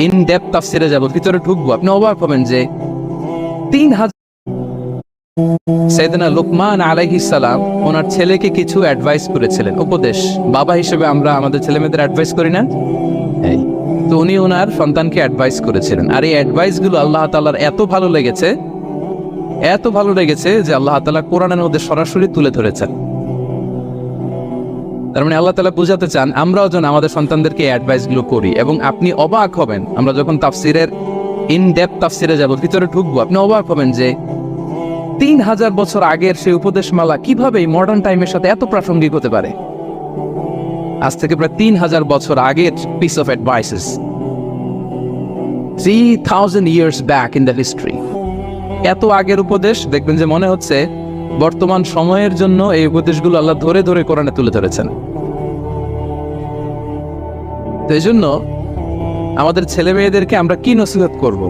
In depth তাফসিরে যাব, ভিতরে ঢুকবো, আপনি অবাক হবেন যে 3000 সাইয়েদনা লোকমান আলাইহিস সালাম ওনার ছেলেকে কিছু অ্যাডভাইস করেছিলেন, উপদেশ। বাবা হিসেবে আমরা আমাদের ছেলেমেয়েদের অ্যাডভাইস করি না? তো উনি ওনার সন্তানকে অ্যাডভাইস করেছিলেন, আর এই অ্যাডভাইস গুলো আল্লাহ তাআলার এত ভালো লেগেছে যে আল্লাহ তাআলা কোরআনের মধ্যে সরাসরি তুলে ধরেছেন। তার মানে আল্লাহ তাআলা বুঝাতে চান আমরাও যেন আমাদের সন্তানদেরকে অ্যাডভাইস গুলো করি। এবং আপনি অবাক হবেন, আমরা যখন তাফসিরের ইন ডেপথ তাফসিরে যাব, ভিতরে ঢুকবো, আপনি অবাক হবেন যে 3000 বছর আগের সেই উপদেশমালা কিভাবে মডার্ন টাইমের সাথে এত প্রাসঙ্গিক হতে পারে। আজ থেকে প্রায় 3000 বছর আগের piece of advises, 3000 years back in the history। এত আগের উপদেশ, দেখবেন যে মনে হচ্ছে বর্তমান সময়ের জন্য এই উপদেশগুলো আল্লাহ ধরে ধরে কোরআনে তুলে ধরেছেন। তো এই জন্য আমাদের ছেলে মেয়েদেরকে আমরা কি নসিহত করব,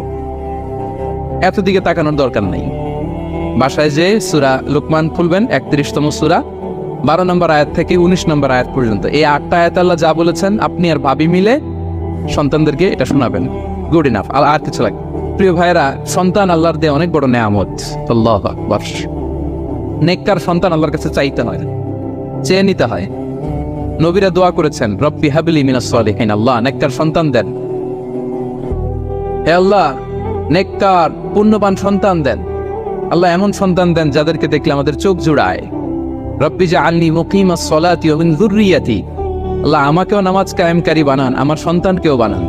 এত দিকে তাকানোর দরকার নেই। বাসায় যে সূরা লোকমান খুলবেন, 31তম সূরা, 12 নম্বর আয়াত থেকে 19 নম্বর আয়াত পর্যন্ত, এই 8টা আয়াত আল্লাহ যা বলেছেন আপনি আর ভাবি মিলে সন্তানদেরকে এটা শোনাবেন, গুড ইনাফ। আর কিছু লাগে? প্রিয় ভাইরা, সন্তান আল্লাহর দেয়া অনেক বড় নেয়ামত। আল্লাহু আকবার। নেককার সন্তান আল্লাহর কাছে চাইতে হয়, চেয়ে নিতে হয়। নবীরা দোয়া করেছেন, রব্বি হাবলি মিনাস সালিহিন, আল্লাহ নেককার সন্তান দেন, হে আল্লাহ নেককার পুণ্যবান সন্তান দেন, আল্লাহ এমন সন্তান দেন যাদেরকে দেখলে আমাদের চোখ জুড়ায়। রব্বি জাআলনি মুকিমাস সালাতি ওয়া মিন যুররিয়াতি, আল্লাহ আমাকেও নামাজ কায়েমকারী বানান, আমার সন্তানকেও বানান।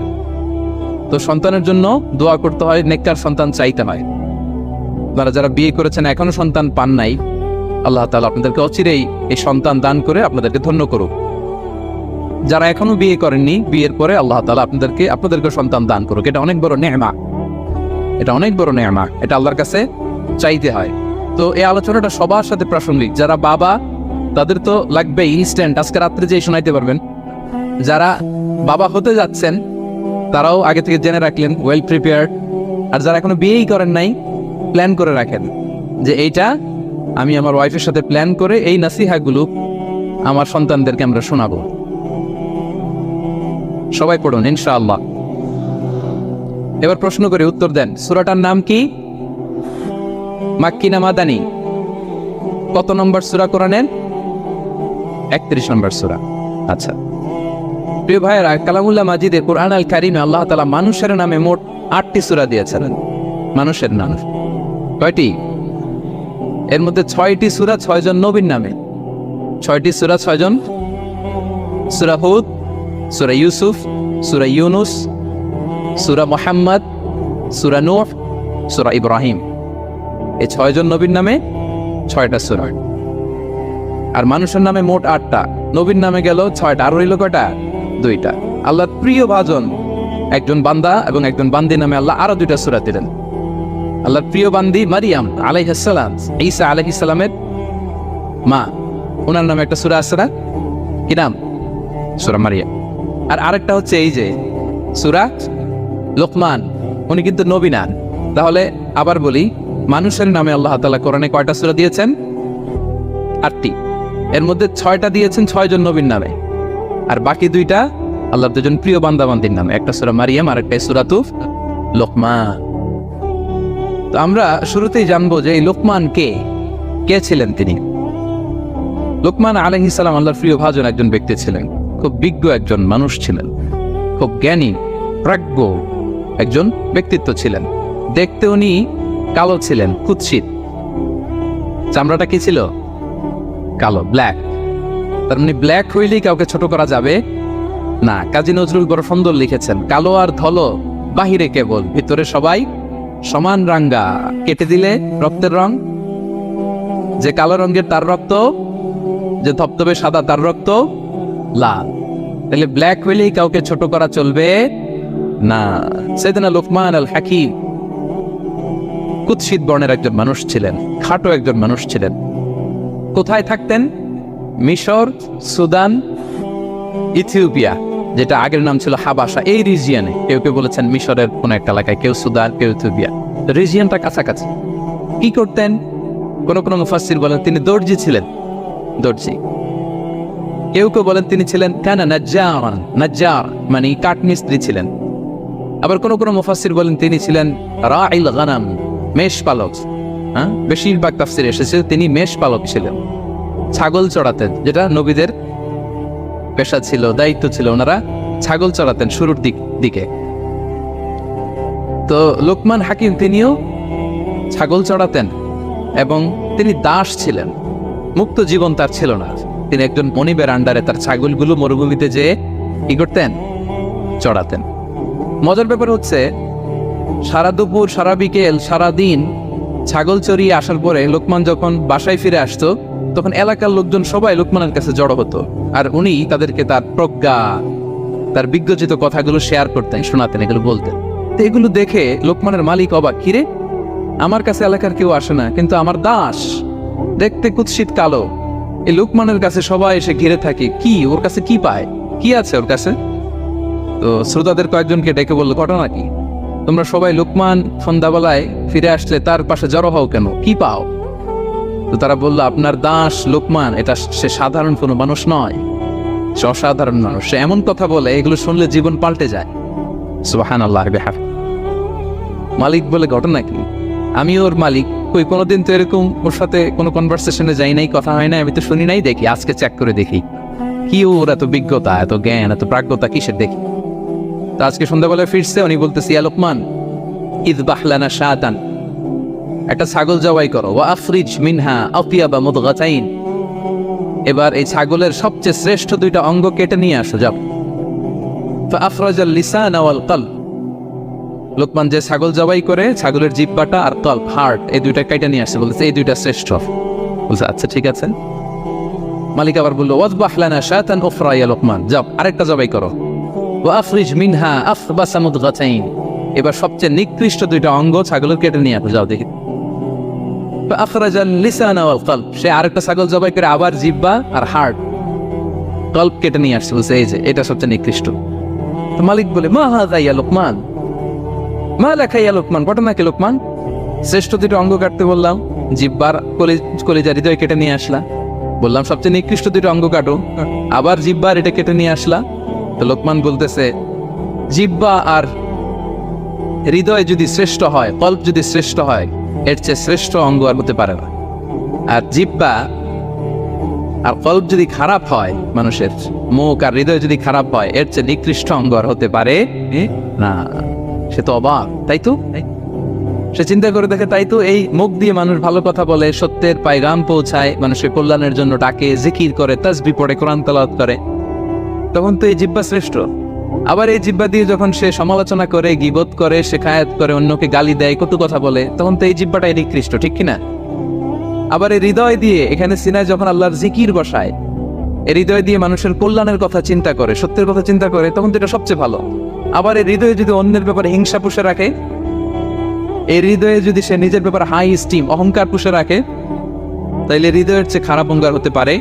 তো সন্তানের জন্য দোয়া করতে হয়, নেককার সন্তান চাইতে হয়। আপনারা যারা বিয়ে করেছেন এখনো সন্তান পান নাই, আল্লাহ তাআলা আপনাদেরকে অচিরেই এই সন্তান দান করে আপনাদেরকে ধন্য করুক। যারা এখনো বিয়ে করেননি, বিয়ের পরে আল্লাহ তাআলা আপনাদেরকে সন্তান দান করুক। এটা অনেক বড় নেয়ামা, এটা অনেক বড় নেয়ামা, এটা আল্লাহর কাছে চাইতে হয়। তো এই আলোচনাটা সবার সাথে প্রাসঙ্গিক। যারা বাবা তাদের তো লাগবে ইনস্ট্যান্ট, আজকে রাত্রে যেই শোনাইতে পারবেন। যারা বাবা হতে যাচ্ছেন তারাও আগে থেকে জেনে রাখলেন, ওয়েল প্রিপেয়ার্ড। আর যারা এখনো বিয়েই করেন নাই, প্ল্যান করে রাখেন যে এইটা আমি আমার ওয়াইফের সাথে প্ল্যান করে এই নাসিহাগুলো আমার সন্তানদেরকে আমরা শোনাবো। সবাই পড়ুন ইনশাআল্লাহ। এবার প্রশ্ন করে উত্তর দেন, সূরাটার নাম কি? মাক্কি না মাদানী? কত নম্বর সূরা কোরআনের? 31 নম্বর সূরা। আচ্ছা প্রিয় ভাইয়েরা, কালামুল্লাহ মাজিদে কোরআন আল কারিমে আল্লাহ তাআলা মানুষের নামে মোট 8টি সূরা দিয়েছেন। মানুষের নাম কয়টি? এর মধ্যে 6টি সূরা 6 জন নবীর নামে, 6টি সূরা 6 জন। সূরা হুদ, সূরা ইউসুফ, সূরা ইউনুস, সূরা মুহাম্মদ, সূরা নূহ, সূরা ইব্রাহিম। এই 6 জন নবীর নামে 6টা সূরা। আর মানুষের নামে মোট 8টা, নবীর নামে গেল 6টা, আর রইল কয়টা? 2টা। আল্লাহর প্রিয় ভাজন একজন বান্দা এবং একজন বান্দি নামে আল্লাহ আরো 2টা সূরা দিলেন। আল্লাহর প্রিয় বান্দি মারিয়াম আলাইহিস সালাম, ঈসা আলাইহিস সালামের মা, ওনার নামে একটা সূরা আছে না? কি নাম? সূরা মারিয়াম। আর আরেকটা হচ্ছে এই যে সূরা লোকমান, উনি কিন্তু নবী না। তাহলে আবার বলি, মানুষের নামে আল্লাহ তাআলা কোরআনে কয়টা সূরা দিয়েছেন? 8টি। এর মধ্যে 6টা দিয়েছেন 6 জন নবীর নামে, আর বাকি 2টা আল্লাহর 2 জন প্রিয় বান্দা বান্দির নামে। একটা সূরা মারিয়াম আর একটা সূরাতুফ লোকমান। তো আমরা শুরুতেই জানবো যে এই লোকমান কে ছিলেন তিনি। লোকমান আলাইহিস সালাম আল্লাহর প্রিয় ভাজন একজন ব্যক্তি ছিলেন, খুব বিজ্ঞ একজন মানুষ ছিলেন, খুব জ্ঞানী প্রাজ্ঞ একজন ব্যক্তিত্ব ছিলেন। দেখতে উনি কালো ছিলেন, কুৎসিত, চামড়াটা কি ছিল? কালো, ব্ল্যাক। তার মানে ব্ল্যাক হইলেই কাউকে ছোট করা যাবে না। কাজী নজরুল বড় সুন্দর লিখেছেন, কালো আর ধলো বাহিরে কেবল, ভিতরে সবাই সমান রাঙ্গা, কেটে দিলে রক্তের রং। যে কালো রঙের তার রক্ত, যে ধবধবে সাদা তার রক্ত লাল। তাহলে ব্ল্যাক হইলেই কাউকে ছোট করা চলবে না। সাইয়েদনা লোকমান আল হাকিম কুৎসিত বর্ণের একজন মানুষ ছিলেন, খাটো একজন মানুষ ছিলেন। কোথায় থাকতেন? মিশর, সুদান, ইথিওপিয়া, যেটা আগের নাম ছিল হাবাসা, এই রিজিয়নে। কেউ কেউ বলেছেন মিশরের কোন একটা এলাকায়, কেউ সুদান, কেউ ইথিওপিয়া। রিজিয়নটা কাছাকাছি। কি করতেন? কোন কোন মুফাসসির বলেন তিনি দর্জি ছিলেন, দর্জি। কেউ কেউ বলেন তিনি ছিলেন কানা নাজ্জার, নাজ্জার মানে কাঠমিস্ত্রি ছিলেন। আবার কোন কোন মুফাসসির বলেন তিনি ছিলেন রাইল গানাম, মেষ পালক। বেশিরভাগ তাফসিরে এসেছে তিনি মেষ পালক ছিলেন, ছাগল চড়াতেন, যেটা নবীদের পেশা ছিল, দায়িত্ব ছিল, ওনারা ছাগল চড়াতেন শুরুর দিকে। তো লোকমান হাকিম তিনিও ছাগল চড়াতেন এবং তিনি দাস ছিলেন, মুক্ত জীবন তার ছিল না। তিনি একজন মনিবের আন্ডারে তার ছাগলগুলো মরুভূমিতে যেয়ে কি করতেন? চড়াতেন। মজার ব্যাপার হচ্ছে সারা দুপুর, সারা বিকেল, সারা দিন ছাগল চড়িয়ে আসার পরে লোকমান যখন বাসায় ফিরে আসতো, তখন এলাকার লোকজন সবাই লোকমানের কাছে জড়ো হতো, আর উনি তাদেরকে তার প্রজ্ঞা, তার বিজ্ঞচিত কথাগুলো শেয়ার করতেন, শোনাতেন, এগুলো বলতেন। তো এগুলো দেখে লোকমানের মালিক অবাক, কিরে আমার কাছে এলাকার কেউ আসে না, কিন্তু আমার দাস দেখতে কুৎসিত কালো, এই লোকমানের কাছে সবাই এসে ঘিরে থাকে, কি ওর কাছে কি পায়, কি আছে ওর কাছে? তো শ্রোতাদের কয়েকজনকে ডেকে বললো, ঘটনা কি? তোমরা সবাই লোকমান সন্ধ্যাবেলায় ফিরে আসলে তার পাশে জড়ো হও কেন, কি পাও? তো তারা বললো, আপনার দাস লোকমান, এটা সে সাধারণ কোনো মানুষ নয়, সে অসাধারণ মানুষ, সে এমন কথা বলে এগুলো শুনলে জীবন পাল্টে যায়। সুবহানাল্লাহ। মালিক বলে, ঘটনা কি? আমি ওর মালিক, কই কোনোদিন তো এরকম ওর সাথে কোনো কনভারসেশনে যাই নাই, কথা হয় নাই, আমি তো শুনি নাই, দেখি আজকে চেক করে দেখি কি ওর এত বিজ্ঞতা, এত জ্ঞান, এত প্রাজ্ঞতা কিসের দেখি। তো আজকে সন্ধ্যাবেলায় ফিরছে, উনি বলতেছি, ইয়া লোকমান ইযবাহ লানা শাতান, একটা ছাগল জবাই করো, ওয়া আফরিজ মিনহা আতিয়াবা মুদগাতাইন, এবার এই ছাগলের সবচেয়ে শ্রেষ্ঠ দুইটা অঙ্গ কেটে নিয়ে আসো, যাও। ফাআফরাজাল লিসান ওয়াল কলব, লোকমান যে ছাগল জবাই করে ছাগলের জিহ্বাটা আর কলব, হার্ট, এই দুইটা কেটে নিয়ে আসে, বলছে এই দুইটা শ্রেষ্ঠ। বলছে আচ্ছা ঠিক আছে। মালিক আবার বললো, ওয়াযবাহ লানা শাতান উখরা ইয়া লোকমান, যাও আরেকটা জবাই করো, ওয়া আফরিজ মিনহা আফবাসা মুদগাতাইন, এবার সবচেয়ে নিকৃষ্ট দুইটা অঙ্গ ছাগলের কেটে নিয়ে আসো, যাও দেখি। ফাআখরাজাল লিসান ওয়াল কলব, সে আরেকটা ছাগল জবাই করে আবার জিহ্বা আর হার্ট, কলব কেটে নিয়ে আসছে, বলছে এই যে এটা সবচেয়ে নিকৃষ্ট। তো মালিক বলে, মা হাযা ইয়া লোকমান, মা লাকা ইয়া লোকমান, ঘটনা কি লোকমান? শ্রেষ্ঠ দুটো অঙ্গ কাটতে বললাম, জিহ্বার কলিজা হৃদয় কেটে নিয়ে আসলা, বললাম সবচেয়ে নিকৃষ্ট দুটো অঙ্গ কাটো, আবার জিহ্বার এটা কেটে নিয়ে আসলা। তো লোকমান বলতেছে, জিহ্বা আর হৃদয় যদি শ্রেষ্ঠ হয়, কল্প যদি শ্রেষ্ঠ হয়, এর চেয়ে শ্রেষ্ঠ অঙ্গ আর হতে পারে না। আর জিহ্বা আর কল্প যদি খারাপ হয়, মানুষের মুখ আর হৃদয় যদি খারাপ হয়, এর চেয়ে নিকৃষ্ট অঙ্গ আর হতে পারে না। সে তো অবাক, তাই তো? সে চিন্তা করে দেখে, তাই তো, এই মুখ দিয়ে মানুষ ভালো কথা বলে, সত্যের পায়গাম পৌঁছায়, মানুষের কল্যাণের জন্য ডাকে, জিকির করে, তাসবিহ পড়ে, কোরআন তেলাওয়াত করে, তখন তো এই জিহ্বা শ্রেষ্ঠ। আবার এই জিহ্বা দিয়ে যখন সে সমালোচনা করে, গীবত করে, শেখায়াত করে, অন্যকে গালি দেয়, কটু কথা বলে, তখন তো এই জিহ্বাটাই নিকৃষ্ট, ঠিক কিনা? আবার এই হৃদয় দিয়ে, এখানে সিনায় যখন আল্লাহর জিকির বসায়, এই হৃদয় দিয়ে মানুষের কল্যাণের কথা চিন্তা করে, সত্যের কথা চিন্তা করে, তখন তো এটা সবচেয়ে ভালো। আবার এই হৃদয়ে যদি অন্যের ব্যাপারে হিংসা পুষে রাখে, এই হৃদয়ে যদি সে নিজের ব্যাপারে হাই স্টিম, অহংকার পুষে রাখে, তাইলে হৃদয়ের চেয়ে খারাপ অঙ্গার হতে পারে।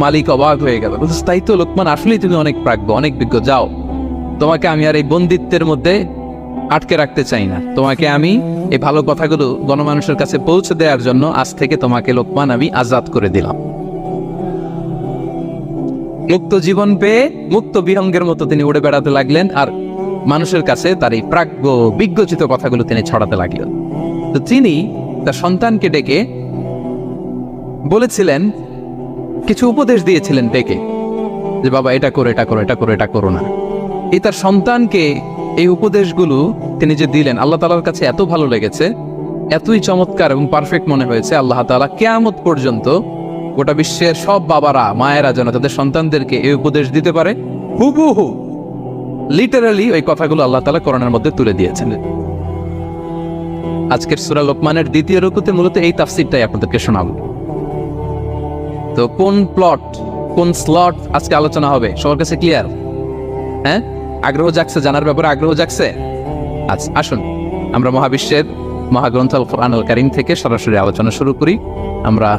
মালিক অবাক হয়ে গেল, বলছে তাই তো লোকমান, আসলেই তুমি অনেক প্রাজ্ঞ, অনেক বিজ্ঞ, যাও, তোমাকে আমি আর এই বন্দিত্বের মধ্যে আটকে রাখতে চাই না, তোমাকে আমি এই ভালো কথাগুলো গণমানুষের কাছে পৌঁছে দেওয়ার জন্য আজ থেকে তোমাকে লোকমান আমি আজাদ করে দিলাম। মুক্ত জীবন পেয়ে মুক্ত বিহঙ্গের মতো তিনি উড়ে বেড়াতে লাগলেন, আর মানুষের কাছে তার এই প্রাজ্ঞ বিজ্ঞচিত কথাগুলো তিনি ছড়াতে লাগলেন। তো তিনি তার সন্তানকে ডেকে বলেছিলেন, কিছু উপদেশ দিয়েছিলেন ডেকে, যে বাবা এটা করো, এটা করো, এটা করো, এটা করো না। এই তার সন্তানকে এই উপদেশগুলো তিনি যে দিলেন, আল্লাহ তাআলার কাছে এত ভালো লেগেছে, এতই চমৎকার এবং পারফেক্ট মনে হয়েছে, আল্লাহ তাআলা কিয়ামত পর্যন্ত গোটা বিশ্বের সব বাবারা, মায়েরা যেন তাদের সন্তানদেরকে এই উপদেশ দিতে পারে, হুবহু লিটারালি ওই কথাগুলো আল্লাহ তাআলা কোরআনের মধ্যে তুলে দিয়েছেন। আজকের সূরা লোকমানের দ্বিতীয় রুকুতে মূলত এই তাফসীরটাই আপনাদেরকে শোনাবো। তো কোন প্লট, কোন স্লট আজকে আলোচনা হবে, সবার কাছে ক্লিয়ার? হ্যাঁ, আগ্রহ জাগছে, জানার ব্যাপারে আগ্রহ জাগছে? আচ্ছা আসুন আমরা মহাবিশ্বের মহাগ্রন্থ আল কোরআনুল কারীম থেকে সরাসরি আলোচনা শুরু করি। আমরা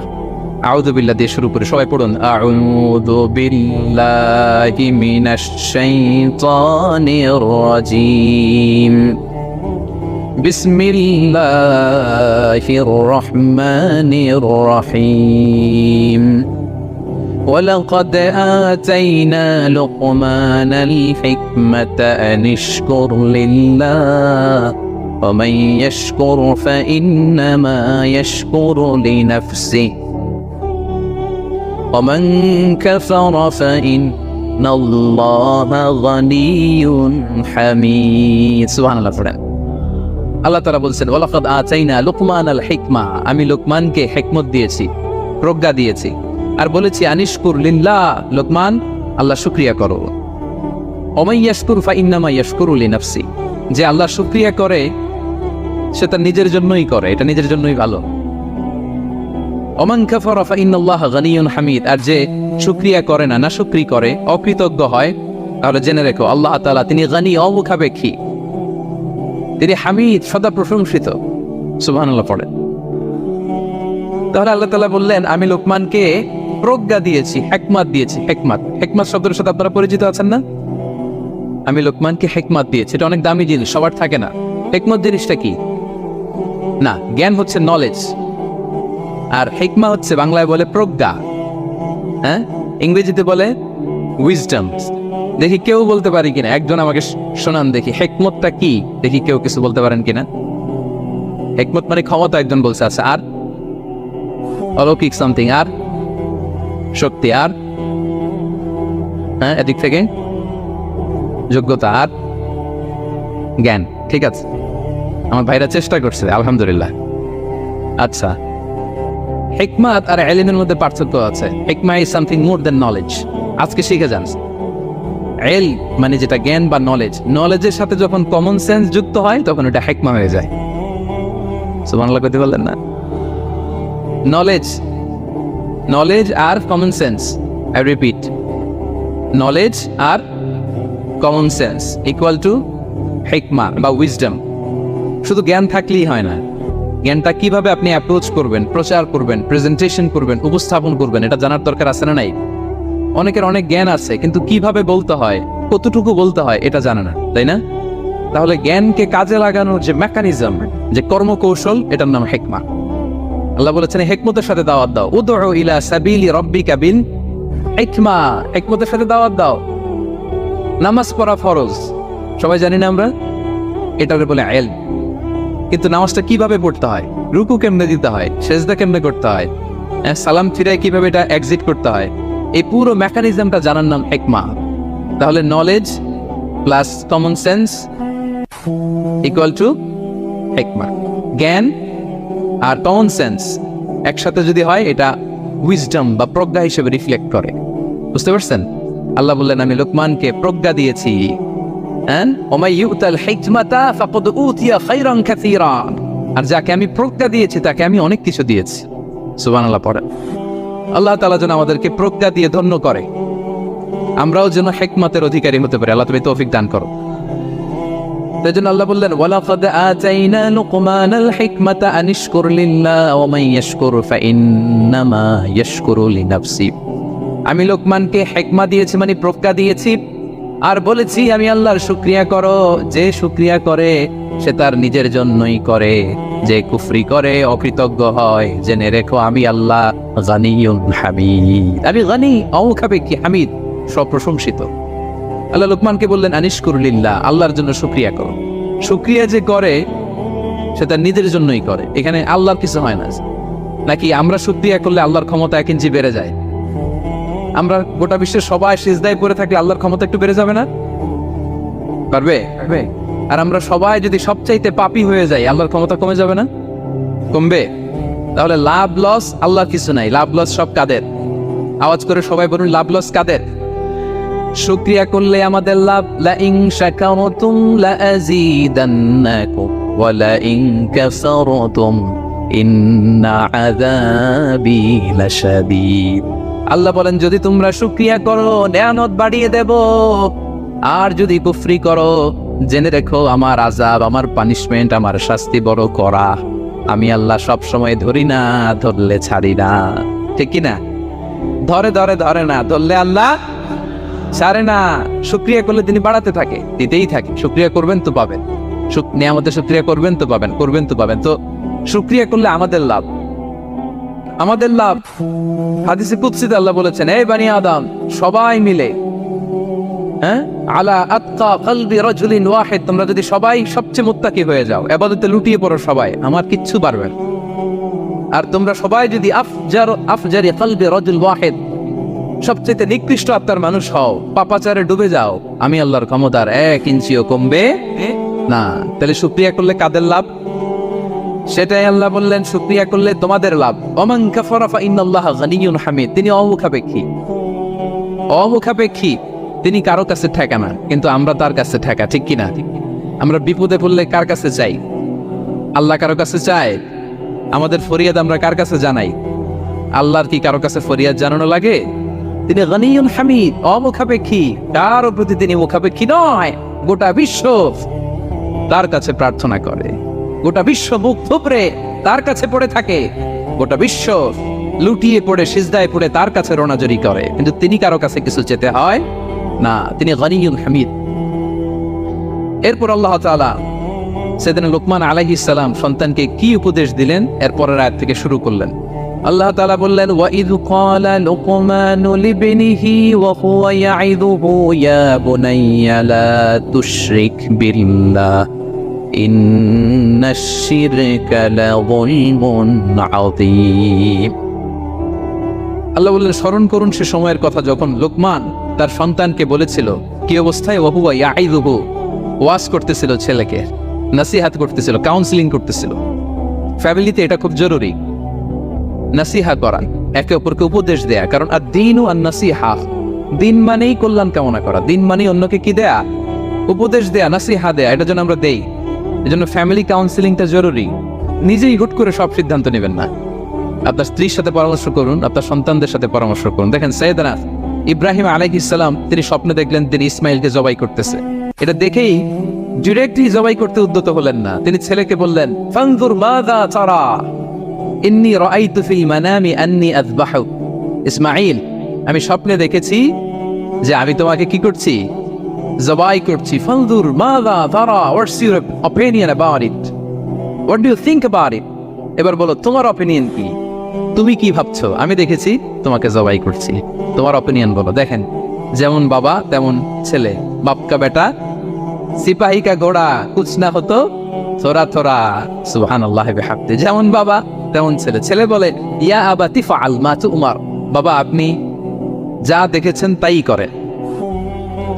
আউযু বিল্লাহ দিয়ে শুরু করি, সবাই পড়ুন, আউযু বিল্লাহি মিনাশ শাইতানির রাজীম, বিসমিল্লাহির রহমানির রহিম, ওয়ালাকাদ আতাইনা লুকমানাল হিকমাতা আন ইশকুর লিল্লাহ ওয়া মান ইয়াশকুর ফাইন্নামা ইয়াশকুরু লিনাফসিহি ওয়া মান কাফারা ফাইন্নাল্লাহা গানিয়্যুন হামিদ। সুবহানাল্লাহ পড়েন। আল্লাহ তাআলা বলছেন ওয়ালাকাদ আতাইনা লুকমানাল হিকমা, আমি লোকমানকে হিকমত দিয়েছি, প্রজ্ঞা দিয়েছি, আর বলেছি আনিশকুর লিল্লাহ, লোকমান আল্লাহ শুকরিয়া করো। ওমান ইয়াশকুর ফাইন্নামা ইয়াশকুরু লিনাফসি, যে আল্লাহ শুকরিয়া করে সে তার নিজের জন্যই করে, এটা নিজের জন্যই ভালো। ওমান কাফারা ফাইন্নাল্লাহা গানিয়্যুন হামিদ, আর যে শুকরিয়া করে না, নাশুকরি করে, অকৃতজ্ঞ হয়, তাহলে জেনে রেখো আল্লাহ তাআলা তিনি গানি, অমুখাপেক্ষী, তিনি হামিদ, সদা প্রশংসিত। সুবহানাল্লাহ পড়েন। তাহলে আল্লাহ তাআলা বললেন আমি লোকমানকে প্রজ্ঞা দিয়েছি, হিকমত দিয়েছি। হিকমত, হিকমত শব্দের সাথে আপনারা পরিচিত আছেন না? আমি লোকমানকে হিকমত দিয়েছি, এটা অনেক দামি জিনিস, সবার থাকে না। হিকমত জিনিসটা কি? না, জ্ঞান হচ্ছে নলেজ, আর হিকমা হচ্ছে বাংলায় বলে প্রজ্ঞা, হ্যাঁ, ইংরেজিতে বলে উইজডম। দেখি কেউ বলতে পারি কিনা, একজন আমাকে শোনান দেখি হিকমতটা কি, দেখি কেউ কিছু বলতে পারেন কিনা। হিকমত মানে ক্ষমতা, একজন বলছে। আচ্ছা, আর অলৌকিক সামথিং, আর শক্তি, আর হ্যাঁ, এদিক থেকে যোগ্যতা, আর জ্ঞান। ঠিক আছে, আমার ভাইরা চেষ্টা করছে, আলহামদুলিল্লাহ। আচ্ছা, হিকমত আর ইলমের মধ্যে পার্থক্য আছে। হিকমা is something more than knowledge. আজকে শিখে যান, ইলম মানে যেটা জ্ঞান বা নলেজ, নলেজের সাথে যখন কমন সেন্স যুক্ত হয় তখন এটা হিকমা হয়ে যায়। সুবহানাল্লাহ কইতে বললেন না? নলেজ, নলেজ আর common sense, I repeat, knowledge আর কমন সেন্স ইকুয়াল টু হিকমা বা উইজডম। শুধু জ্ঞান থাকলেই হয় না, জ্ঞানটা কিভাবে আপনি অ্যাপ্রোচ করবেন, প্রচার করবেন, প্রেজেন্টেশন করবেন, উপস্থাপন করবেন, এটা জানার দরকার আছে না নাই? অনেকের অনেক জ্ঞান আছে কিন্তু কিভাবে বলতে হয়, কতটুকু বলতে হয় এটা জানে না, তাই না? তাহলে জ্ঞানকে কাজে লাগানোর যে মেকানিজম, যে কর্মকৌশল, এটার নাম হিকমা। আল্লাহ বলেছেন হিকমতের সাথে দাওয়াত দাও, উদউ ইলা সাবিলি রাব্বিকা বিল হিকমা, হিকমতের সাথে দাওয়াত দাও। নামাজ পড়া ফরজ, সবাই জানি না আমরা, এটাকে বলে ইলম। কিন্তু নামাজটা কিভাবে পড়তে হয়, রুকু কেমনে দিতে হয়, সেজদা কেমনে করতে হয়, সালাম ফিরায় কিভাবে এটা এক্সিট করতে হয়, এই পুরো মেকানিজমটা জানার নাম হিকমা। তাহলে knowledge plus common sense equal to হিকমা। জ্ঞান আর কমন সেন্স একসাথে যদি হয় এটা উইজডম বা প্রজ্ঞা হিসেবে রিফ্লেক্ট করে। বুঝতে পারছেন? আল্লাহ বললেন আমি লোকমানকে প্রজ্ঞা দিয়েছি। আর যাকে আমি প্রজ্ঞা দিয়েছি তাকে আমি অনেক কিছু দিয়েছি। সুবহানাল্লাহ পড়েন। আল্লাহ তাআলা যেন আমাদেরকে প্রজ্ঞা দিয়ে ধন্য করে, আমরাও যেন হিকমতের অধিকারী হতে পারি। আল্লাহ তুমি তৌফিক দান করো। তাইজন্য আল্লাহ বললেন ওয়ালাকাদ আতাইনা লুকমানাল হিকমাতা আন ইশকুর লিল্লাহ ওয়া মান ইয়াশকুর ফাইন্নামা ইয়াশকুরু লিনাফসি। আমি লোকমানকে হিকমা দিয়েছি মানে প্রজ্ঞা দিয়েছি, আর বলেছি আমি আল্লাহর শুকরিয়া করো। যে শুকরিয়া করে সে তার নিজের জন্যই করে, যে কুফরি করে, অকৃতজ্ঞ হয়, জেনে রেখো আমি আল্লাহ গানিয়ুন হামিদ, আমি গানি, অমুখাপেক্ষী, হামিদ, সপ্রশংসিত। আল্লাহ লোকমানকে বললেন আনিশকুর লিল্লাহ, আল্লাহর জন্য শুকরিয়া করো। শুকরিয়া যে করে সে তার নিজের জন্যই করে, এখানে আল্লাহর কিছু হয় না। নাকি আমরা শুকরিয়া করলে আল্লাহর ক্ষমতা 1 ইঞ্চি বেড়ে যায়? আমরা গোটা বিশ্বের সবাই সিজদায় পড়ে থাকলে আল্লাহর ক্ষমতা একটু বেড়ে যাবে না? পারবে? আর আমরা সবাই যদি সবচাইতে পাপী হয়ে যাই আল্লাহর ক্ষমতা কমে যাবে না? কমবে। তাহলে লাভ লস আল্লাহর কিছু নাই, লাভ লস সব কাদের? আওয়াজ করে সবাই বলুন, লাভ লস কাদের? শুকরিয়া করলে আমাদের লাভ। লা ইন শাকারতুম লা আযীদান্নাকুম ওয়া লা ইন কাফারতুম ইন্না আযাবি লাশাদীদ। আল্লাহ বলেন যদি তোমরা শুকরিয়া করো নেয়ামত বাড়িয়ে দেব, আর যদি কুফরি করো জেনে রেখো আমার আযাব, আমার পানিশমেন্ট, আমার শাস্তি বড় কড়া। আমি আল্লাহ সব সময় ধরি না, ধরলে ছাড়ি না। ঠিক কি না? ধরে ধরে ধরে না, ধরলে আল্লাহ ছাড়ে না। শুকরিয়া করলে তিনি বাড়াতে থাকে, দিতেই থাকে। শুকরিয়া করবেন তো পাবেন, নিয়ামতের শুকরিয়া করবেন তো পাবেন, করবেন তো পাবেন। তো শুকরিয়া করলে আমাদের লাভ। আমাদের লাভ। হাদিসে কুদসিতে আল্লাহ বলেছেন, এই বানি আদম সবাই মিলে, আলা আতকা কলবি রাজুলিন ওয়াহিদ, তোমরা যদি সবাই সবচেয়ে মুত্তাকি হয়ে যাও, ইবাদতে লুটিয়ে পড়ো সবাই, আমার কিচ্ছু পারবে না। আর তোমরা সবাই যদি আফজারি কলবি রাজুল ওয়াহিদ, সবচেয়ে নিকৃষ্ট আত্মার মানুষ হও, পাপাচারে ডুবে যাও, আমি আল্লাহর ক্ষমতার 1 ইঞ্চিও কমবে না। তাহলে শুকরিয়া করলে কাদের লাভ? সেটাই আল্লাহ বললেন, শুকরিয়া করলে তোমাদের লাভ। ওমান কাফারা ফা ইন্নাল্লাহা গানিয়্যুন হামিদ, তিনি অমুখাপেক্ষী, তিনি কারো কাছে ঠেকা না, কিন্তু আমরা তার কাছে ঠেকা, ঠিক কিনা? আমরা বিপদে পড়লে কার কাছে চাই? আল্লাহ কারো কাছে চায়? আমাদের ফরিয়াদ আমরা কার কাছে জানাই? আল্লাহর কি কারো কাছে ফরিয়াদ জানানো লাগে? তিনি গানিয়্যুন হামিদ, অমুখাপেক্ষী, কারো প্রতি তিনি মুখাপেক্ষী নয়। গোটা বিশ্ব তার কাছে প্রার্থনা করে, গোটা বিশ্ব মুখ থুবড়ে তার কাছে পড়ে থাকে, গোটা বিশ্ব লুটিয়ে পড়ে সিজদায় পড়ে তার কাছে রোনাজরি করে, কিন্তু তিনি কারো কাছে কিছু চেতে হয় না, তিনি গানিয়্যুন হামিদ। এরপর আল্লাহ তাআলা সাইয়েদনা লুকমান আলাইহিস সালাম সন্তানকে কি উপদেশ দিলেন এরপরের আয়াত থেকে শুরু করলেন। আল্লাহ তাআলা বললেন, ওয়া ইয ক্বালা লুকমানু লিবনিহি ওয়া হুয়া ইয়াইযুহু ইয়া বুনাইয়া লা তুশরিক বিল্লাহ ইন্নাশ শিরকা লাযুলমুন আযীম। আল্লাহ বললেন, স্মরণ করুন সে সময়ের কথা যখন লোকমান তার সন্তানকে বলেছিল, কি অবস্থায়? ওয়া হুয়া ইয়াইযুহু, ওয়াজ করতেছিল, ছেলেকে নসিহত করতেছিল, কাউন্সেলিং করতেছিল। ফ্যামিলিতে এটা খুব জরুরি, নসিহা করা, একে অপরকে উপদেশ দেয়া। কারণ আদ-দীনু আন-নাসিহা, দিন মানেই কল্যাণ কামনা করা, দিন মানেই অন্যকে কি দেয়া? উপদেশ দেয়া, নসিহা দেয়া। এটা যেন আমরা দেই, এজন্য ফ্যামিলি কাউন্সেলিংটা জরুরি। নিজেই হুট করে সব সিদ্ধান্ত নেবেন না, আপনার স্ত্রীর সাথে পরামর্শ করুন, আপনার সন্তানদের সাথে পরামর্শ করুন। দেখেন সাইয়েদনা ইব্রাহিম আলাইহিস সালাম, তিনি স্বপ্নে দেখলেন তিনি ইসমাইলকে জবাই করতেছে। এটা দেখেই ডিরেক্টলি জবাই করতে উদ্যত হলেন না, তিনি ছেলেকে বললেন, ফানজুর মাযা তারা ইন্নী রাআইতু ফিল মানামি আন্নী আযবাহু। ইসমাইল, আমি স্বপ্নে দেখেছি যে আমি তোমাকে কি করছি? জবাই করছি। ফানজুর মাযা তারা, what's your opinion about it, what do you think about it. এবার বলো তোমার অপিনিয়ন কি, তুমি কি ভাবছো? আমি দেখেছি তোমাকে জবাই করছি, তোমার অপিনিয়ন বলো। দেখেন, যেমন বাবা তেমন ছেলে, বাপ কা বেটা সিপাহী কা ঘোড়া কুছ না হতো থোড়া থোড়া, সুবহানাল্লাহি বিহামদি। যেমন বাবা তেমন ছেলে। ছেলে বলে, ইয়া আবাতি ফাআল মা তুমার, বাবা আপনি যা দেখেছেন তাই করেন।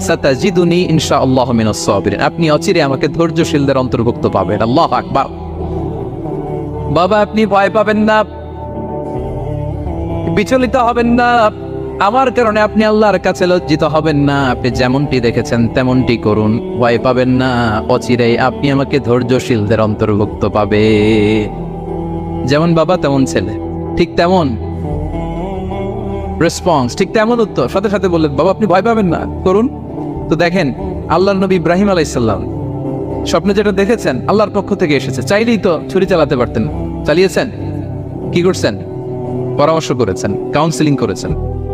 সাতাজিদুনি ইনশাআল্লাহু মিনাস সাবিরিন, আপনি অচিরে আমাকে ধৈর্যশীলদের অন্তর্ভুক্ত পাবেন। আল্লাহু আকবার। বাবা আপনি ভয় পাবেন না, বিচলিত হবেন না, আমার কারণে আপনি আল্লাহর কাছে লজ্জিত হবেন না, আপনি যেমনটি দেখেছেন তেমনটি করুন, ভয় পাবেন না, অচিরেই আপনি আমাকে ধৈর্যশীলদের অন্তর্ভুক্ত পাবে। যেমন বাবা তেমন ছেলে, ঠিক তেমন রেসপন্স, ঠিক তেমন উত্তর। সাথে সাথে বললেন, বাবা আপনি ভয় পাবেন না, করুন। তো দেখেন, আল্লাহর নবী ইব্রাহিম আলাইহিস সালাম স্বপ্নে যেটা দেখেছেন আল্লাহর পক্ষ থেকে এসেছে, চাইলেই তো ছুরি চালাতে পারতেন, চালিয়েছেন। কি করছেন? পরামর্শ করেছেন, কাউন্সেলিং করেছেন।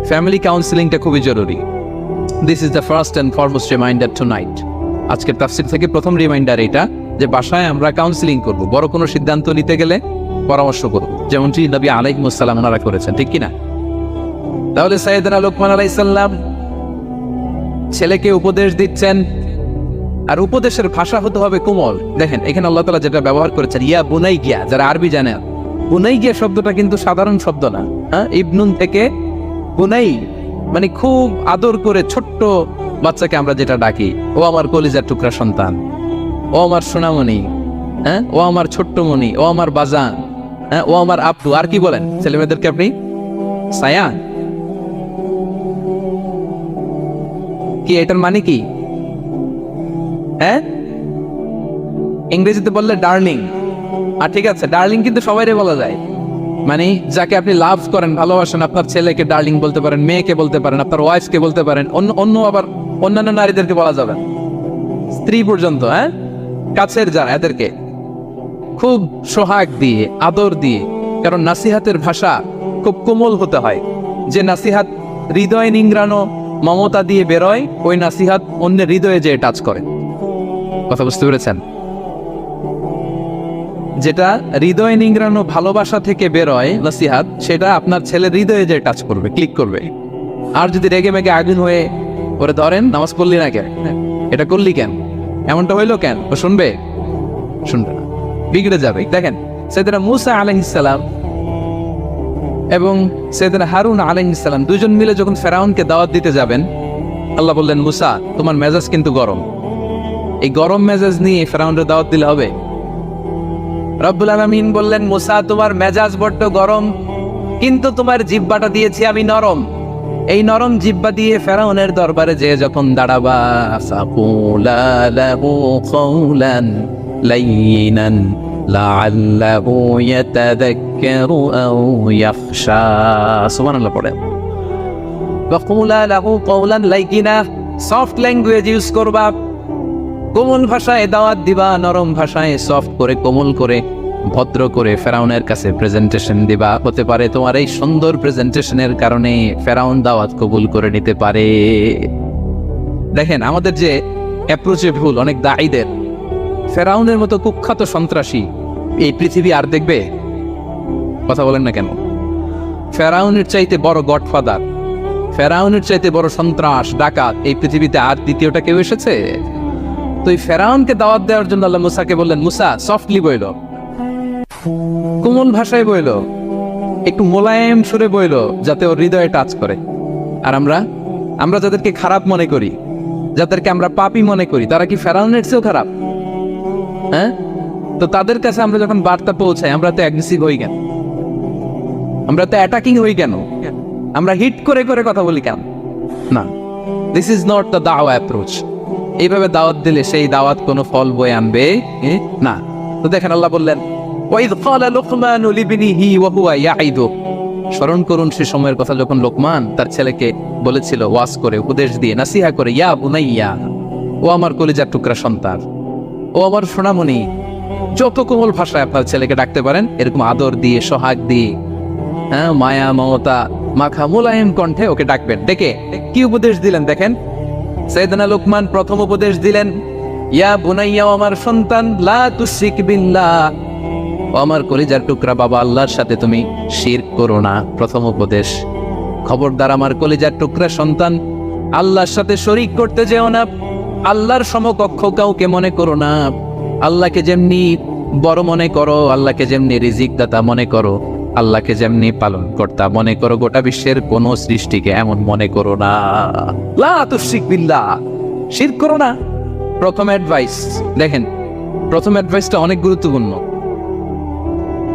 ফ্যামিলি কাউন্সেলিংটা খুবই জরুরি। This is the first and foremost reminder tonight. আজকের তাফসীর থেকে প্রথম রিমাইন্ডার এটা, যে বাসায় আমরা কাউন্সেলিং করব, বড় কোনো সিদ্ধান্ত নিতে গেলে পরামর্শ করব, যেমনটি নবী আলাইহিস সালাম ওনারা করেছেন, ঠিক কিনা? তাহলে সাইয়েদনা লুকমান আলাইহিস সালাম ছেলেকে উপদেশ দিচ্ছেন, আর উপদেশের ভাষা হতে হবে কোমল। দেখেন এখানে আল্লাহ তাআলা যেটা ব্যবহার করেছেন, ইয়া বুনাইয়া, যারা আরবি জানে, বুনাইয়া শব্দটা কিন্তু সাধারণ শব্দ না। ইবনুন থেকে বুনাই মানে খুব আদর করে ছোট্ট বাচ্চাকে আমরা যেটা ডাকি, ও আমার কলিজার টুকরা সন্তান, ও আমার সোনামণি, ও আমার ছোট্টমণি, ও আমার বাজান, ও আমার আব্বু। আর কি বলেন ছেলেমেয়েদেরকে আপনি? সায়ান। কি এটার মানে কি? ইংরেজিতে বললে ডার্লিং। আর ঠিক আছে, ডার্লিং কিন্তু সবাইরে বলা যায়, মানে যাকে আপনি লাভ করেন, ভালোবাসেন, আপনার ছেলেকে ডার্লিং বলতে পারেন, মেয়েকে বলতে পারেন, আপনার ওয়াইফকে বলতে পারেন, অন্য আবার অন্যান্য নারীদেরকে বলা যাবে, স্ত্রী পর্যন্ত, কাছের যারা, এদেরকে খুব সোহাগ দিয়ে, আদর দিয়ে। কারণ নাসিহাতের ভাষা খুব কোমল হতে হয়। যে নাসিহাত হৃদয় নিংড়ানো মমতা দিয়ে বেরোয়, ওই নাসিহাত অন্যের হৃদয়ে যে টাচ করে। কথা বুঝতে পেরেছেন? যেটা হৃদয় নিংড়ানো ভালোবাসা থেকে বেরোয় নসিহাত, সেটা আপনার ছেলের হৃদয়ে যে টাচ করবে, ক্লিক করবে। আর যদি রেগে মেগে আগুন হয়ে ওরে ধরেন, নামাজ পড়লি না কেন, এটা করলি কেন, এমনটা হইলো কেন, ও শুনবে? শুনবে না, বিগড়ে যাবে। দেখেন সাইয়েদনা মূসা আলাইহিস সালাম এবং সাইয়েদনা হারুন আলাইহিস সালাম দুজন মিলে যখন ফেরাউনকে দাওয়াত দিতে যাবেন, আল্লাহ বললেন, মূসা তোমার মেজাজ কিন্তু গরম, এই গরম মেজাজ নিয়ে ফেরাউনের দাওয়াত দিলে হবে? রব্বুল আলামিন বললেন, মূসা তোমার মেজাজ বড্ড গরম, কিন্তু তোমার জিহ্বাটা দিয়েছি আমি নরম। এই নরম জিহ্বা দিয়ে ফেরাউনের দরবারে যে যখন দাঁড়াবা, ফাকুলা লাহু কাওলান লাইয়িনান লাআল্লাহু ইয়াতাযাক্কারু আও ইয়াখশা। সুবহানাল্লাহ পড়ে। ফাকুলা লাহু কাওলান লাইয়িনা, সফট ল্যাঙ্গুয়েজ ইউজ করবা, কোমল ভাষায় দাওয়াত দিবা, নরম ভাষায় সফট করে, কোমল করে, ভদ্র করে ফেরাউনের কাছে প্রেজেন্টেশন দিবা। হতে পারে তোমার এই সুন্দর প্রেজেন্টেশনের কারণে ফেরাউন দাওয়াত কবুল করে নিতে পারে। দেখেন আমাদের যে অ্যাপ্রোচে ভুল অনেক দায়ীদের। ফেরাউনের মতো কুখ্যাত সন্ত্রাসী এই পৃথিবী আর দেখবে? কথা বলেন না কেন? ফেরাউনের চাইতে বড় গডফাদার, ফেরাউনের চাইতে বড় সন্ত্রাস ডাকাত এই পৃথিবীতে আর দ্বিতীয়টা কেউ এসেছে? তো এই ফেরাউনকে দাওয়াত দেওয়ার জন্য আল্লাহ মূসাকে বললেন, মূসা সফটলি বইল, কোমল ভাষায় বইল, একটু মোলায়েম সুরে বইল, যাতে ওর হৃদয়ে টাচ করে। আর আমরা যাদেরকে খারাপ মনে করি, যাদেরকে আমরা পাপী মনে করি, তারা কি ফেরাউনের চেয়েও খারাপ? হ্যাঁ, তো তাদের কাছে আমরা যখন বার্তা পৌঁছাই, আমরা তো অ্যাগ্রেসিভ হই কেন? আমরা তো অ্যাটাকিং হই কেন? আমরা হিট করে করে কথা বলি কেন? না, দিস ইজ নট দ্য দাওয়া অ্যাপ্রোচ। এইভাবে দাওয়াত দিলে সেই দাওয়াত কোনো ফল বয়ে আনবে না। তো দেখেন আল্লাহ বললেন, ওয়াইদ ক্বালা লুকমানু লিবনিহি ওয়া হুয়া ইয়াইদু, স্মরণ করুন সে সময়ের কথা যখন লোকমান তার ছেলেকে বলেছিল, ওয়াজ করে, উপদেশ দিয়ে, নাসিহা করে, ইয়া বুনাইয়া, ও আমার কলিজার টুকরা সন্তান, ও আমার সোনামণি। যত কোমল ভাষায় আপনার ছেলেকে ডাকতে পারেন, এরকম আদর দিয়ে, সোহাগ দিয়ে, হ্যাঁ, মায়া মমতা মাখা মোলায়েম কণ্ঠে ওকে ডাকবেন। ডেকে কি উপদেশ দিলেন দেখেন। সাইয়েদনা লোকমান প্রথম উপদেশ দিলেন, ইয়া বুনাইয়া, আমার সন্তান, লা তুশরিক বিল্লাহ, ও আমার কলিজার টুকরা বাবা, আল্লাহর সাথে তুমি শিরক করো না। প্রথম উপদেশ, খবরদার আমার কলিজার টুকরা সন্তান, আল্লাহর সাথে শরীক করতে যেও না, আল্লাহর সমকক্ষ কাউকে মনে করো না। আল্লাহকে যেমনি বড় মনে করো, আল্লাহকে যেমনি রিজিক দাতা মনে করো, আল্লাহকে যেমনি পালন কর্তা মনে করো, গোটা বিশ্বের কোন সৃষ্টিকে এমন মনে করো না। লা তুশরিক বিল্লাহ, শিরক করো না। প্রথম অ্যাডভাইস দেখেন, প্রথম অ্যাডভাইসটা অনেক গুরুত্বপূর্ণ।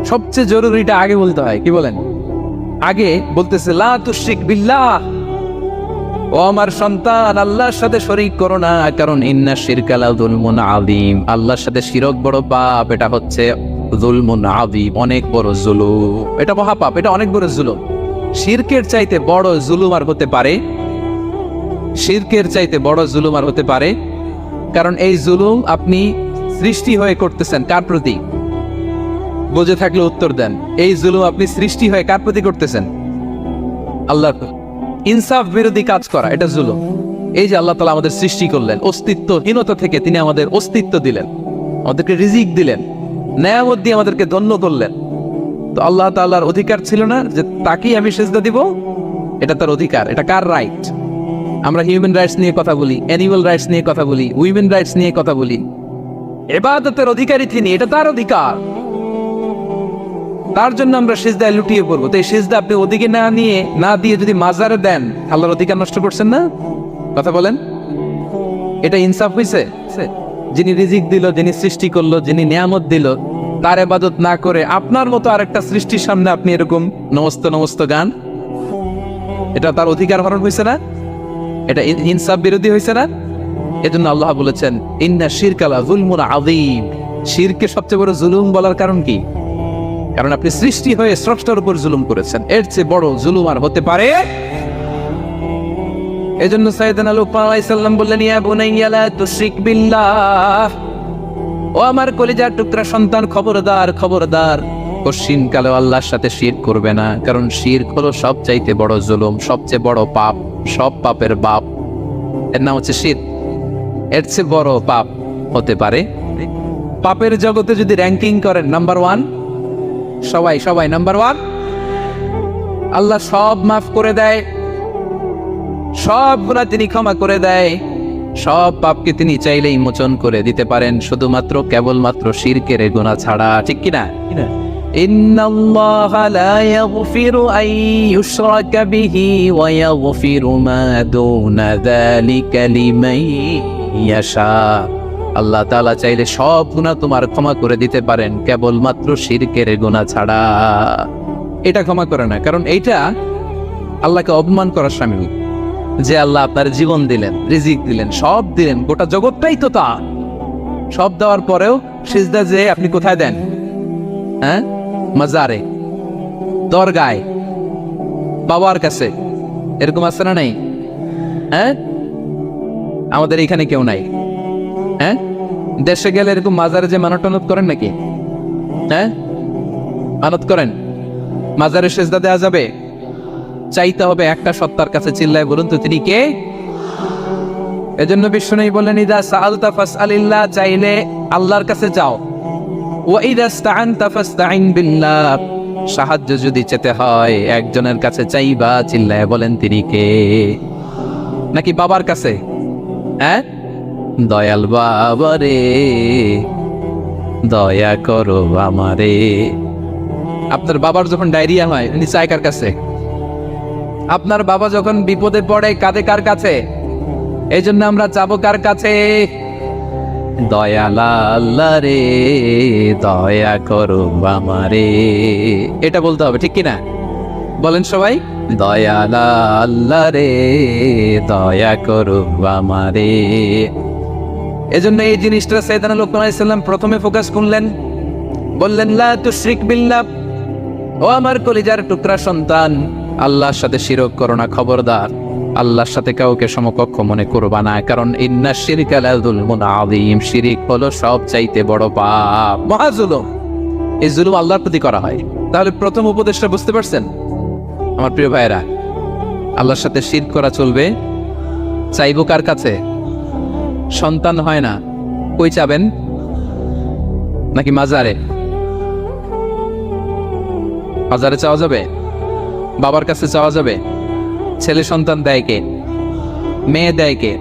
সবচেয়ে জরুরিটা আগে বলতে হয়, কি বলেন? আগে বলতেছে লা তুশরিক বিল্লাহ, ও আমার সন্তান, আল্লাহর সাথে শরীক করো না, কারণ ইন্না শিরকা লা যুলমুন আযীম, আল্লাহর সাথে শিরক বড় পাপ, এটা হচ্ছে যুলমুন আযীম, অনেক বড় জুলুম, এটা মহাপাপ, এটা অনেক বড় জুলুম। শিরকের চাইতে বড় জুলুম আর হতে পারে? শিরকের চাইতে বড় জুলুম আর হতে পারে? কারণ এই জুলুম আপনি সৃষ্টি হয়ে করতেছেন কার প্রতি? বুঝে থাকলে উত্তর দেন। এই জুলুম আপনি সৃষ্টি হয়ে কার প্রতি করতেছেন? আল্লাহর। ইনসাফ বিরোধী কাজ করা এটা জুলুম। এই যে আল্লাহ তাআলা আমাদের সৃষ্টি করলেন, অস্তিত্বহীনতা থেকে তিনি আমাদের অস্তিত্ব দিলেন, আমাদেরকে রিজিক দিলেন, নেয়ামত দিয়ে আমাদেরকে ধন্য করলেন। তো আল্লাহ তাআলার অধিকার ছিল না যে তাকেই আমি সিজদা দিব? এটা তার অধিকার। এটা কার রাইট? আমরা হিউম্যান রাইটস নিয়ে কথা বলি, অ্যানিমাল রাইটস নিয়ে কথা বলি, উইমেন রাইটস নিয়ে কথা বলি। ইবাদতের অধিকারী তিনি, এটা তার অধিকার। তার জন্য আমরা সিজদায় লুটিয়ে পড়বো। তো এই সিজদা আপনি ওদিকে না দিয়ে যদি মাজারে দেন, আল্লাহর অধিকার নষ্ট করছেন না? কথা বলেন, এটা ইনসাফ হইছে? যিনি রিজিক দিল, যিনি সৃষ্টি করলো, যিনি নিয়ামত দিল, তার ইবাদত না করে আপনার মতো আরেকটা সৃষ্টির সামনে আপনি এরকম নমস্ত নমস্ত গান, এটা তার অধিকার হরণ হয়েছে না? এটা ইনসাফ বিরোধী হয়েছে না? এজন্য আল্লাহ বলেছেন, ইন্না শিরকা লা যুলমুন আযীম, শিরকে সবচেয়ে বড় জুলুম বলার কারণ কি? কারণ আপনি সৃষ্টি হয়ে স্রষ্টার উপর জুলুম করেছেন। এর চেয়ে বড় জুলুম আর হতে পারে? এজন্য সাইয়েদনা লুকমান আলাইহিস সালাম বললেন, ইয়া বুনাইয়া লা তুশরিক বিল্লাহ, ও আমার কলিজার টুকরা সন্তান, খবরদার খবরদার, কশিন কালে আল্লাহর সাথে শিরক করবে না। কারণ শিরক হলো সবচাইতে বড় জুলুম, সবচেয়ে বড় পাপ, সব পাপের বাপ, এর নাম হচ্ছে শিরক। এর চেয়ে বড় পাপ হতে পারে? পাপের জগতে যদি র্যাঙ্কিং করেন নাম্বার 1, সবাই নাম্বার 1। আল্লাহ সব মাফ করে দেয়, সব গুনাহ তিনি ক্ষমা করে দেয়, সব পাপকে তিনি চাইলেই মোচন করে দিতে পারেন, শুধুমাত্র কেবলমাত্র শিরকের গুনাহ ছাড়া। ঠিক কিনা? ইন্নাল্লাহা লা ইয়াগফিরু আন ইউশরাকা বিহি ওয়া ইয়াগফিরু মা দুনা যালিকা লিমান ইয়াশা। আল্লাহ তাআলা চাইলে সব গুনাহ তোমার ক্ষমা করে দিতে পারেন, কেবলমাত্র শিরকের গুনাহ ছাড়া। এটা ক্ষমা করে না, কারণ এইটা আল্লাহকে অপমান করার শামিল। যে আল্লাহ আপনার জীবন দিলেন, রিজিক দিলেন, সব দিলেন, গোটা জগৎটাই তো তা, সব দেওয়ার পরেও সিজদা যে আপনি কোথায় দেন? হ্যাঁ, মাজারে, দরগায়, বাবার কাছে। এরকম আছে না নাই? হ্যাঁ, আমাদের এখানে কেউ নাই। হ্যাঁ, দেশে গেলে এরকম মাজারে যে মানত টানত করেন নাকি? হ্যাঁ, মানত করেন? মাজারে সিজদা দেওয়া যাবে? চাইতে হবে একটা সত্তার কাছে। চিল্লায় বলুন তো তিনি কে? এজন্য বিষ্ণু বললেন, ইদা সাআলতা ফাসআলিল্লাহ, চাইলে আল্লাহর কাছে যাও। ওয়া ইদা ইসতাআনতা ফাসতাইন বিল্লাহ, সাহায্য যদি চেতে হয় একজনের কাছে চাইবা। চিল্লায় বলেন তিনি কে? নাকি বাবার কাছে? হ্যাঁ, দয়াল বাবা রে দয়া করো আমারে। আপনার বাবার যখন ডায়রিয়া হয় উনি চায় কার কাছে? আপনার বাবা যখন বিপদে পড়ে কাঁদে কার কাছে? এই জন্য আমরা যাবো কার কাছে? দয়াল আল্লাহ রে দয়া করো আমারে, এটা বলতে হবে। ঠিক কিনা? বলেন সবাই, দয়াল আল্লাহ রে দয়া করো আমারে। এজন্য এই জিনিসটা সাইয়েদনা লুকমান আলাইহিস সালাম প্রথমে ফোকাস করলেন, বললেন লা তুশরিক বিল্লাহ, ও আমার কলিজার টুকরা সন্তান, আল্লাহর সাথে শিরক করো না, খবরদার। আল্লাহর সাথে কাউকে সমকক্ষ মনে করবা না, কারণ ইন্না শিরকা লাযুলমুন আযীম, শিরক হলো সবচাইতে বড় পাপ, মহা জুলুম। এই জুলুম আল্লাহর প্রতি করা হয়। তাহলে প্রথম উপদেশটা বুঝতে পারছেন আমার প্রিয় ভাইরা? আল্লাহর সাথে শিরক করা চলবে। চাইবো কার কাছে? সন্তান হয় না, কই চাবেন? নাকি মাজারে? মাজারে চাওয়া যাবে? বাবার কাছে চাওয়া যাবে? ছেলে সন্তান দেয় কে? মেয়ে দেয় কে?